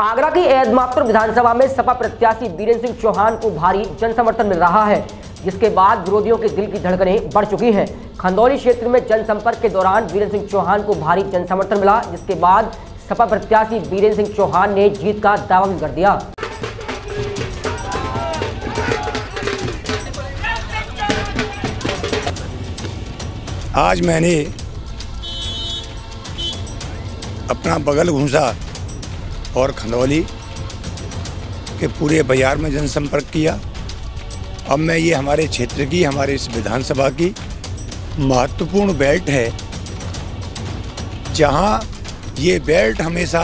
आगरा की एदमापुर विधानसभा में सपा प्रत्याशी वीरेंद्र सिंह चौहान को भारी जन समर्थन मिल रहा है, जिसके बाद विरोधियों के दिल की धड़कनें बढ़ चुकी हैं। खंदौली क्षेत्र में जनसंपर्क के दौरान वीरेंद्र सिंह चौहान को भारी जन समर्थन मिला, जिसके बाद सपा प्रत्याशी वीरेंद्र सिंह चौहान ने जीत का दावा भी कर दिया। आज मैंने अपना बगल घूंसा और खंदौली के पूरे बाजार में जनसंपर्क किया। अब मैं ये हमारे क्षेत्र की, हमारे इस विधानसभा की महत्वपूर्ण बेल्ट है, जहां ये बेल्ट हमेशा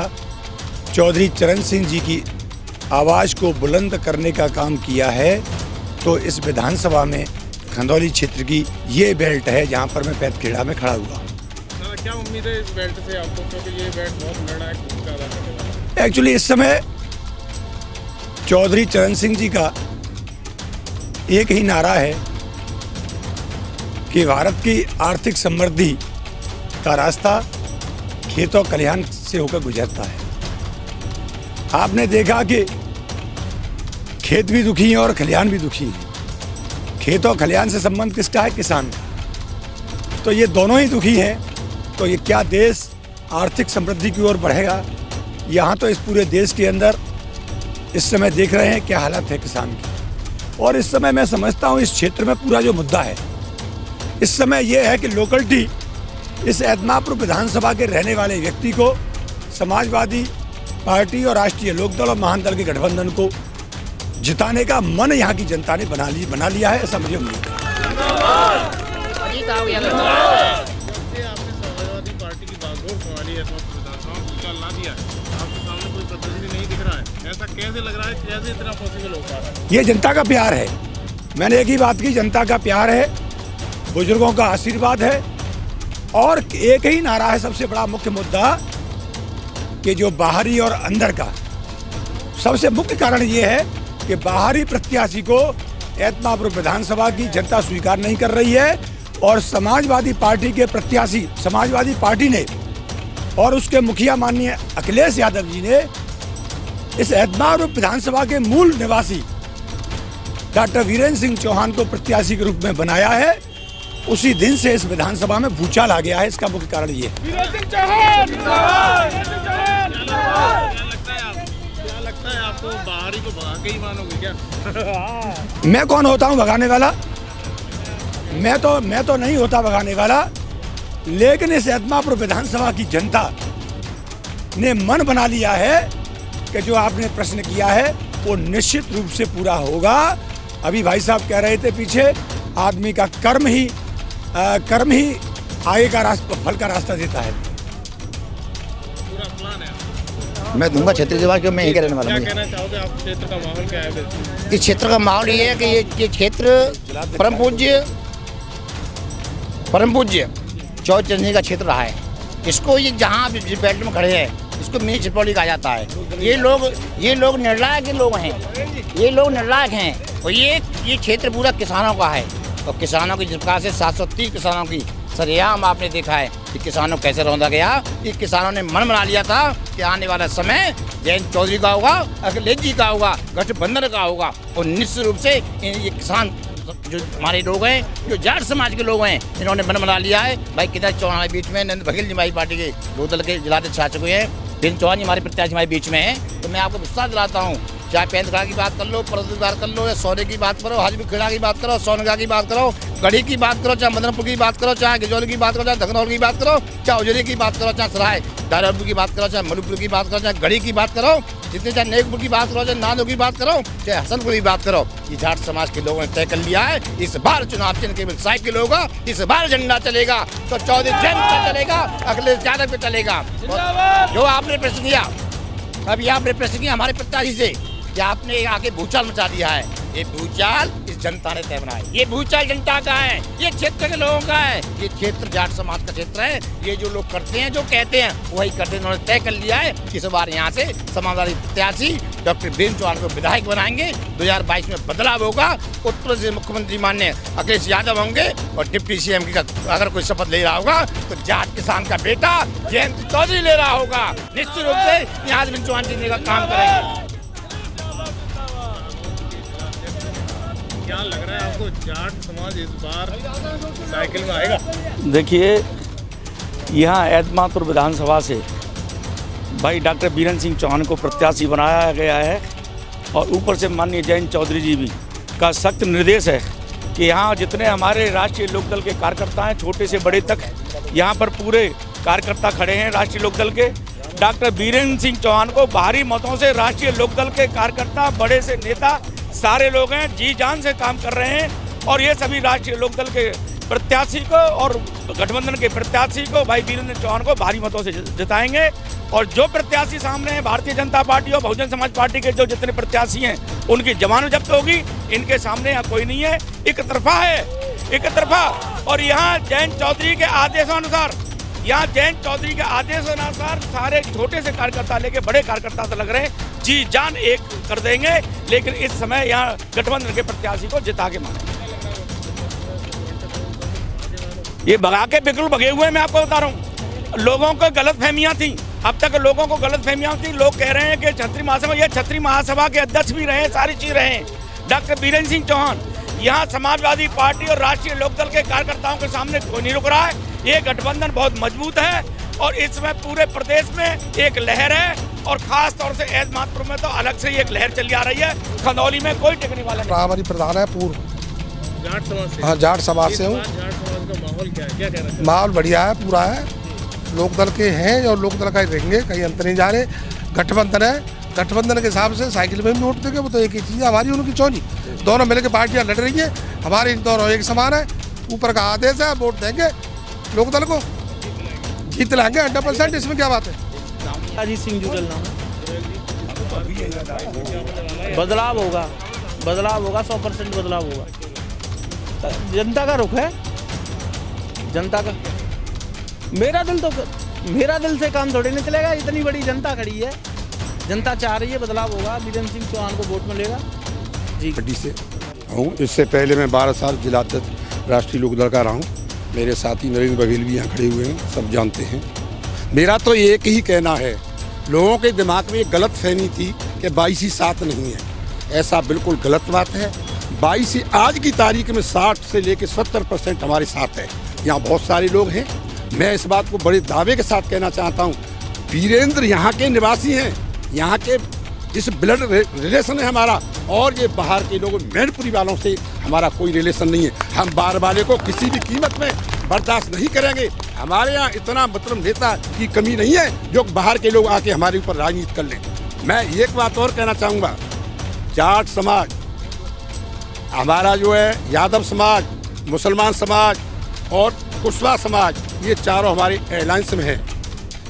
चौधरी चरण सिंह जी की आवाज़ को बुलंद करने का काम किया है। तो इस विधानसभा में खंदौली क्षेत्र की ये बेल्ट है जहां पर मैं पैतखेड़ा में खड़ा हुआ। क्या उम्मीद है इस बेल्ट से आपको, क्योंकि ये बेल्ट बहुत निर्णायक भूमिका अदा करने वाला है? एक्चुअली इस समय चौधरी चरण सिंह जी का एक ही नारा है कि भारत की आर्थिक समृद्धि का रास्ता खेत और खलिहान से होकर गुजरता है। आपने देखा कि खेत भी दुखी हैं और खलिहान भी दुखी हैं। खेत और खलिहान से संबंध किसका है? किसान का। तो ये दोनों ही दुखी हैं, तो ये क्या देश आर्थिक समृद्धि की ओर बढ़ेगा? यहाँ तो इस पूरे देश के अंदर इस समय देख रहे हैं क्या हालत है किसान की। और इस समय मैं समझता हूँ इस क्षेत्र में पूरा जो मुद्दा है इस समय ये है कि लोकलिटी, इस एदमापुर विधानसभा के रहने वाले व्यक्ति को समाजवादी पार्टी और राष्ट्रीय लोकदल और महान दल के गठबंधन को जिताने का मन यहाँ की जनता ने बना लिया है, ऐसा मुझे उम्मीद है। ऐसा कैसे लग रहा है, कैसे इतना पॉसिबल हो पा रहा है? ये जनता का प्यार है। मैंने एक ही बात की, जनता का प्यार है, बुजुर्गों का आशीर्वाद है और एक ही नारा है। सबसे बड़ा मुख्य मुद्दा कि जो बाहरी और अंदर का सबसे मुख्य कारण ये है कि बाहरी प्रत्याशी को एदमापुर विधानसभा की जनता स्वीकार नहीं कर रही है और समाजवादी पार्टी के प्रत्याशी, समाजवादी पार्टी ने और उसके मुखिया माननीय अखिलेश यादव जी ने इस एदमापुर विधानसभा के मूल निवासी डॉक्टर वीरेंद्र सिंह चौहान को प्रत्याशी के रूप में बनाया है। उसी दिन से इस विधानसभा में भूचाल आ गया है। इसका मुख्य कारण ये है। आपको बाहरी को भगा के ही मानोगे क्या? मैं कौन होता हूं भगाने वाला? मैं तो नहीं होता भगाने वाला, लेकिन इस एदमापुर विधानसभा की जनता ने मन बना लिया है कि जो आपने प्रश्न किया है वो निश्चित रूप से पूरा होगा। अभी भाई साहब कह रहे थे पीछे, आदमी का कर्म ही आगे का रास्ता, फल का रास्ता देता है। पूरा प्लान है। मैं दूंगा क्षेत्रीय जवाब, क्यों मैं यहीं का रहने वाला हूं। क्या कहना चाहोगे आप? क्षेत्र का माहौल क्या है? इस क्षेत्र का माहौल ये है कि ये क्षेत्र परम पूज्य चौधरी चरण सिंह का क्षेत्र रहा है। इसको ये जहाँ जिस बेल्ट में खड़े हैं इसको मिनी छिपौली कहा जाता है। ये लोग निर्णायक लोग हैं, ये लोग निर्णायक हैं और ये क्षेत्र पूरा किसानों का है और किसानों की जिसका से 730 किसानों की सरेआम आपने देखा है कि किसानों कैसे रौंदा गया। कि किसानों ने मन बना लिया था कि आने वाला समय जयंत चौधरी का होगा, अखिलेश जी का होगा, गठबंधन का होगा और निश्चित रूप से ये किसान जो हमारे लोग हैं, जो जाट समाज के लोग हैं, इन्होंने मन बना लिया है। भाई किधर चौहान हमारे बीच में, नंद बघेल जी हमारी पार्टी के दो दल के जिलाध्यक्ष छा चुके हैं, वीरेंद्र चौहान जी हमारे प्रत्याशी हमारे बीच में है। तो मैं आपको विश्वास दिलाता हूँ, चाहे पैंतखड़ा की बात कर लो, परसदी की बात कर लो, या सोने की बात करो, हाजीपुर की बात करो, सोनगा की बात करो, गढ़ी की बात करो, चाहे मदनपुर की बात करो, चाहे गिजौली की बात करो, चाहे धगनौर की बात करो, चाहे उजरी की बात करो, चाहे सराय दारापुर की बात करो, चाहे मलुपुर की बात करो, चाहे गढ़ी की बात करो, जितने चाहे नेकपुर की बात करो, चाहे नादो की बात करो, चाहे हसनपुर की बात करो, ये जाट समाज के लोगों ने तय कर लिया है। इस बार चुनाव चिन्ह केवल साइकिल होगा, इस बार झंडा चलेगा तो चौधरी जयंत पे चलेगा, अखिलेश यादव पे चलेगा। जो आपने प्रश्न किया, अभी आपने प्रश्न किया हमारे प्रत्याशी से कि आपने आके भूचाल मचा दिया है। ये भूचाल इस जनता ने तय बनाया। ये भूचाल जनता का है, ये क्षेत्र के लोगों का है, ये क्षेत्र जाट समाज का क्षेत्र है। ये जो लोग करते हैं, जो कहते हैं, वही करते हैं। उन्होंने तय कर लिया है कि इस बार यहाँ से समाजवादी प्रत्याशी डॉक्टर वीरेंद्र चौहान को विधायक बनाएंगे। 2022 में बदलाव होगा। उत्तर प्रदेश मुख्यमंत्री माननीय अखिलेश यादव होंगे और डिप्टी सीएम की अगर कोई शपथ ले रहा होगा तो जाट किसान का बेटा जयंत चौधरी ले रहा होगा। निश्चित रूप से यहाँ वीरेंद्र चौहान जीतने का काम करेंगे। क्या लग रहा है आपको, जाट समाज इस बार साइकिल में आएगा? देखिए, यहाँ एतमातपुर विधानसभा से भाई डॉक्टर बीरेंद्र सिंह चौहान को प्रत्याशी बनाया गया है और ऊपर से माननीय जयंत चौधरी जी भी का सख्त निर्देश है कि यहाँ जितने हमारे राष्ट्रीय लोकदल के कार्यकर्ता हैं, छोटे से बड़े तक, यहाँ पर पूरे कार्यकर्ता खड़े हैं राष्ट्रीय लोकदल के। डॉक्टर बीरेंद्र सिंह चौहान को भारी मतों से राष्ट्रीय लोकदल के कार्यकर्ता, बड़े से नेता सारे लोग हैं, जी जान से काम कर रहे हैं और ये सभी राष्ट्रीय लोकदल के प्रत्याशी को और गठबंधन के प्रत्याशी को भाई बीरेंद्र चौहान को भारी मतों से जिताएंगे। और जो प्रत्याशी सामने हैं, भारतीय जनता पार्टी और बहुजन समाज पार्टी के जो जितने प्रत्याशी हैं, उनकी जमानत जब्त होगी। इनके सामने यहाँ कोई नहीं है, एक तरफा है, एक तरफा। और यहाँ जयंत चौधरी के आदेशानुसार, सारे छोटे से कार्यकर्ता लेके बड़े कार्यकर्ता तो लग रहे हैं जी जान एक कर देंगे। लेकिन इस समय यहाँ गठबंधन के प्रत्याशी को जिता के मानेंगे। ये भगा के बिल्कुल भगे हुए, मैं आपको बता रहा हूँ। लोगों को गलत फहमियाँ थी, अब तक लोगों को गलत फहमियाँ थी। लोग कह रहे हैं कि छतरी महासभा, ये छतरी महासभा के अध्यक्ष भी रहे, सारी चीज रहे डॉक्टर बीरेंद्र सिंह चौहान। यहाँ समाजवादी पार्टी और राष्ट्रीय लोकदल के कार्यकर्ताओं के सामने कोई नहीं रुक रहा है। ये गठबंधन बहुत मजबूत है और इस समय पूरे प्रदेश में एक लहर है और खास तौर से एतमातपुर में तो अलग से एक लहर चली आ रही है। खंदौली में कोई टिकने वाला नहीं। हमारी प्रधान है पूर्व जाट समाज से। हाँ, जाट समाज से हूँ। जाट समाज का माहौल क्या है, क्या कहना चाहिए? माहौल बढ़िया है, पूरा है, लोकदल के हैं और लोकदल का ही रहेंगे, कहीं अंतर नहीं जा रहे। गठबंधन है, गठबंधन के हिसाब से साइकिल में भी वोट देंगे, वो तो एक ही चीज़ है, हमारी उनकी चौनी, दोनों मिलकर पार्टियां लड़ रही है, हमारी दोनों एक समान है। ऊपर का आदेश है, वोट देंगे लोकदल को, जीत लाएंगे 100%। इसमें क्या बात है? अजीत सिंह जुगल नाम है। बदलाव होगा, बदलाव होगा, 100% बदलाव होगा। जनता का रुख है, जनता का। मेरा दिल से काम थोड़ी नहीं चलेगा, इतनी बड़ी जनता खड़ी है, जनता चाह रही है बदलाव होगा, बीरेंद्र सिंह चौहान को वोट मिलेगा जी। पार्टी से हूँ, इससे पहले मैं 12 साल जिला अध्यक्ष राष्ट्रीय लोकदल का रहा हूँ। मेरे साथी नरेंद्र बघेल भी यहाँ खड़े हुए हैं, सब जानते हैं। मेरा तो एक ही कहना है, लोगों के दिमाग में एक गलत फहमी थी कि 22 साथ नहीं है, ऐसा बिल्कुल गलत बात है। 22 आज की तारीख में 60 से लेकर 70% हमारे साथ है। यहाँ बहुत सारे लोग हैं। मैं इस बात को बड़े दावे के साथ कहना चाहता हूँ, वीरेंद्र यहाँ के निवासी हैं, यहाँ के इस ब्लड रिलेशन है हमारा, और ये बाहर के लोगों मैनपुरी वालों से हमारा कोई रिलेशन नहीं है। हम बाहर वाले को किसी भी कीमत में बर्दाश्त नहीं करेंगे। हमारे यहाँ इतना मतलब नेता की कमी नहीं है जो बाहर के लोग आके हमारे ऊपर राजनीति कर लें। मैं एक बात और कहना चाहूँगा, जाट समाज हमारा जो है, यादव समाज, मुसलमान समाज और कुशवाहा समाज, ये चारों हमारे अलायंस में है।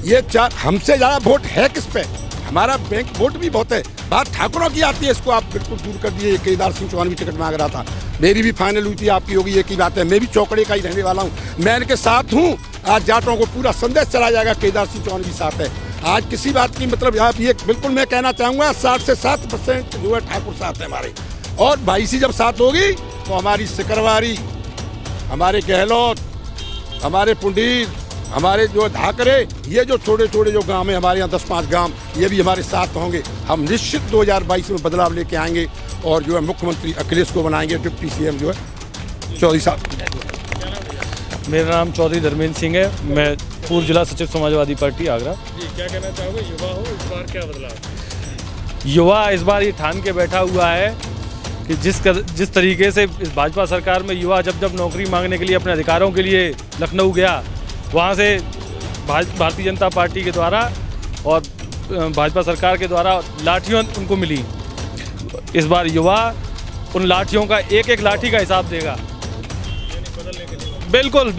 ये चार, हमसे ज़्यादा वोट है किस पे? हमारा बैंक वोट भी बहुत है। बात ठाकुरों की आती है, इसको आप बिल्कुल दूर कर दिए। केदार सिंह चौहान भी टिकट मांग रहा था, मेरी भी फाइनल हुई थी, आपकी होगी, एक ही बात है। मैं भी चौकड़े का ही रहने वाला हूँ, मैं इनके साथ हूँ। आज जाटों को पूरा संदेश चला जाएगा, केदार सिंह चौहान भी साथ है। आज किसी बात की मतलब आप ये बिल्कुल मैं कहना चाहूँगा, 60 से 7% जो है ठाकुर साथ है हमारे। और 22 जब साथ होगी तो हमारी सिकरवारी, हमारे गहलोत, हमारे पुंडीर, हमारे जो धाकरे, ये जो छोटे छोटे जो गांव है हमारे यहाँ 10-5 गांव, ये भी हमारे साथ होंगे। हम निश्चित 2022 में बदलाव लेके आएंगे और जो है मुख्यमंत्री अखिलेश को बनाएंगे, डिप्टी सीएम जो है चौधरी साहब। मेरा नाम चौधरी धर्मेंद्र सिंह है, मैं पूर्व जिला सचिव समाजवादी पार्टी आगरा। जी, क्या कहना चाहोगे, युवा हो, इस बार क्या बदलाव? युवा इस बार ये ठान के बैठा हुआ है कि जिस तरीके से इस भाजपा सरकार में युवा जब नौकरी मांगने के लिए, अपने अधिकारों के लिए लखनऊ गया, वहाँ से भारतीय जनता पार्टी के द्वारा और भाजपा सरकार के द्वारा लाठियों उनको मिली। इस बार युवा उन लाठियों का एक एक लाठी का हिसाब देगा। बदलने के लिए बिल्कुल।